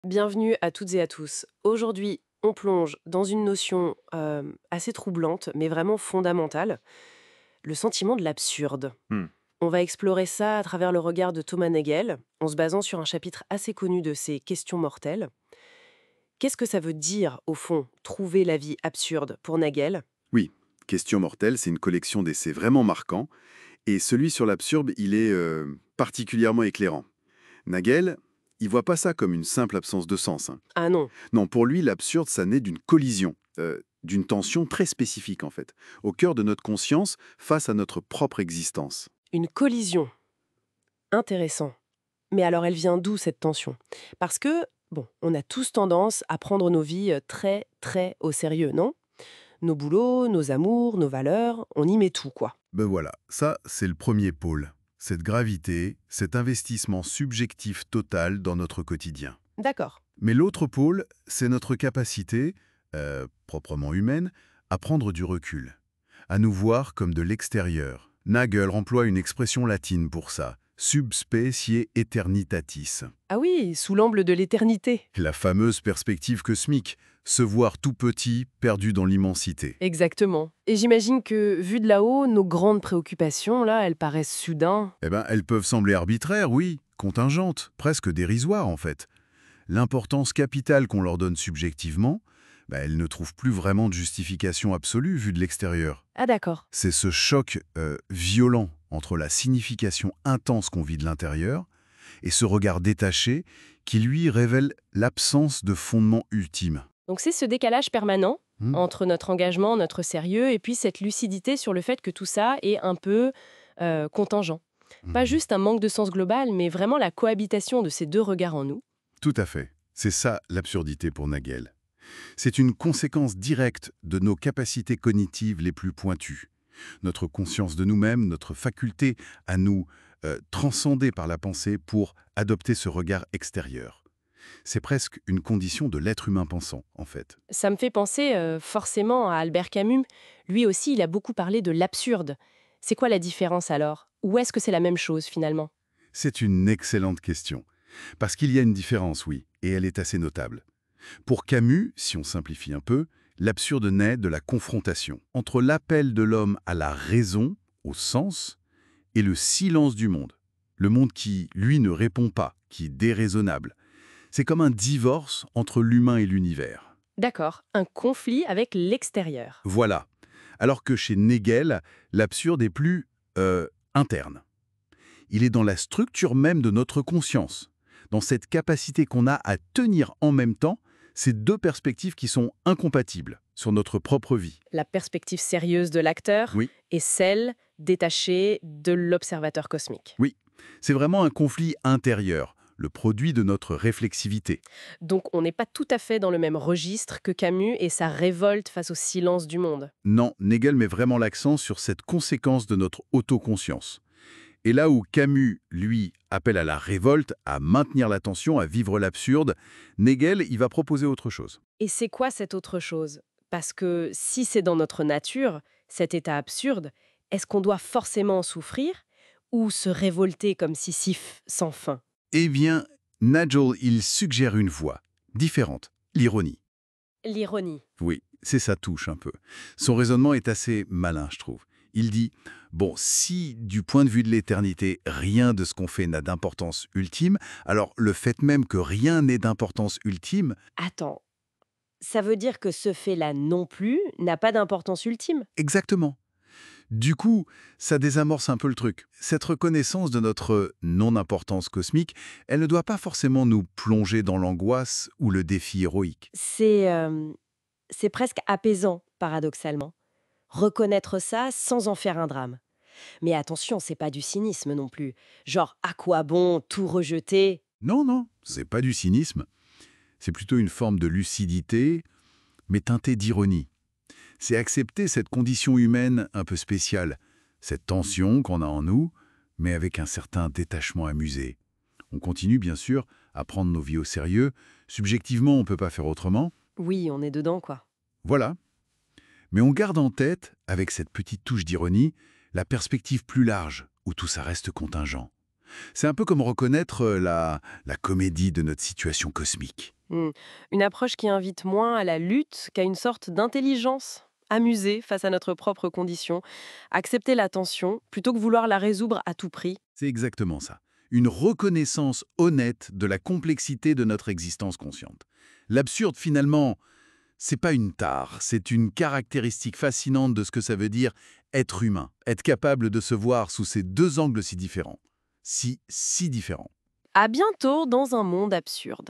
Bienvenue à toutes et à tous. Aujourd'hui, on plonge dans une notion assez troublante, mais vraiment fondamentale, le sentiment de l'absurde. Hmm. On va explorer ça à travers le regard de Thomas Nagel, en se basant sur un chapitre assez connu de ses Questions mortelles. Qu'est-ce que ça veut dire, au fond, trouver la vie absurde pour Nagel? Oui, Question mortelle, c'est une collection d'essais vraiment marquants, et celui sur l'absurde, il est particulièrement éclairant. Nagel, il voit pas ça comme une simple absence de sens, hein. Ah non, Non, pour lui, l'absurde, ça naît d'une collision, d'une tension très spécifique en fait, au cœur de notre conscience face à notre propre existence. une collision. Intéressant. Mais alors, elle vient d'où cette tension? Parce que, bon, on a tous tendance à prendre nos vies très, très au sérieux, non? Nos boulots, nos amours, nos valeurs, on y met tout, quoi. Ben voilà, ça, c'est le premier pôle. Cette gravité, cet investissement subjectif total dans notre quotidien. D'accord. Mais l'autre pôle, c'est notre capacité, proprement humaine, à prendre du recul, à nous voir comme de l'extérieur. Nagel emploie une expression latine pour ça, subspecie aeternitatis, Ah oui, sous l'angle de l'éternité. la fameuse perspective cosmique, se voir tout petit, perdu dans l'immensité. Exactement. Et j'imagine que, vu de là-haut, nos grandes préoccupations, là, elles paraissent soudain. Eh ben, elles peuvent sembler arbitraires, oui, contingentes, presque dérisoires en fait. L'importance capitale qu'on leur donne subjectivement, elle ne trouve plus vraiment de justification absolue vue de l'extérieur. Ah d'accord. C'est ce choc violent entre la signification intense qu'on vit de l'intérieur et ce regard détaché qui, lui, révèle l'absence de fondement ultime. Donc c'est ce décalage permanent Hmm. entre notre engagement, notre sérieux, et puis cette lucidité sur le fait que tout ça est un peu contingent. Pas Mhm. juste un manque de sens global, mais vraiment la cohabitation de ces deux regards en nous. Tout à fait. C'est ça l'absurdité pour Nagel. C'est une conséquence directe de nos capacités cognitives les plus pointues. Notre conscience de nous-mêmes, notre faculté à nous transcender par la pensée pour adopter ce regard extérieur. C'est presque une condition de l'être humain pensant, en fait. Ça me fait penser forcément à Albert Camus. Lui aussi, il a beaucoup parlé de l'absurde. C'est quoi la différence alors? Ou est-ce que c'est la même chose finalement? C'est une excellente question. Parce qu'il y a une différence, oui, et elle est assez notable. Pour Camus, si on simplifie un peu, l'absurde naît de la confrontation entre l'appel de l'homme à la raison, au sens, et le silence du monde. Le monde qui, lui, ne répond pas, qui est déraisonnable. C'est comme un divorce entre l'humain et l'univers. D'accord, un conflit avec l'extérieur. Voilà. Alors que chez Nagel, l'absurde est plus interne. Il est dans la structure même de notre conscience, dans cette capacité qu'on a à tenir en même temps ces deux perspectives qui sont incompatibles sur notre propre vie. La perspective sérieuse de l'acteur Oui, et celle détachée de l'observateur cosmique. oui. C'est vraiment un conflit intérieur, le produit de notre réflexivité. Donc on n'est pas tout à fait dans le même registre que Camus et sa révolte face au silence du monde. Non, Nagel met vraiment l'accent sur cette conséquence de notre autoconscience. Et là où Camus, lui, appelle à la révolte, à maintenir l'attention, à vivre l'absurde, Nagel, il va proposer autre chose. Et c'est quoi cette autre chose? Parce que si c'est dans notre nature, cet état absurde, est-ce qu'on doit forcément en souffrir ou se révolter comme Sisyphe sans fin? Eh bien, Nagel, il suggère une voie différente, l'ironie. L'ironie. Oui, c'est sa touche un peu. Son raisonnement est assez malin, je trouve. Il dit, bon, si du point de vue de l'éternité, rien de ce qu'on fait n'a d'importance ultime, alors le fait même que rien n'ait d'importance ultime, Attends, ça veut dire que ce fait-là non plus n'a pas d'importance ultime? exactement. Du coup, ça désamorce un peu le truc. Cette reconnaissance de notre non-importance cosmique, elle ne doit pas forcément nous plonger dans l'angoisse ou le défi héroïque. C'est presque apaisant, paradoxalement. Reconnaître ça sans en faire un drame. Mais attention, c'est pas du cynisme non plus. Genre, à quoi bon tout rejeter? Non, non, c'est pas du cynisme. C'est plutôt une forme de lucidité, mais teintée d'ironie. C'est accepter cette condition humaine un peu spéciale, cette tension qu'on a en nous, mais avec un certain détachement amusé. On continue bien sûr à prendre nos vies au sérieux. Subjectivement, on ne peut pas faire autrement. Oui, on est dedans, quoi. Voilà. Mais on garde en tête, avec cette petite touche d'ironie, la perspective plus large, où tout ça reste contingent. C'est un peu comme reconnaître la comédie de notre situation cosmique. Hmm. Une approche qui invite moins à la lutte qu'à une sorte d'intelligence amusée face à notre propre condition, accepter la tension plutôt que vouloir la résoudre à tout prix. C'est exactement ça. Une reconnaissance honnête de la complexité de notre existence consciente. L'absurde, finalement, c'est pas une tare, c'est une caractéristique fascinante de ce que ça veut dire être humain, être capable de se voir sous ces deux angles si différents. Si différents. À bientôt dans un monde absurde.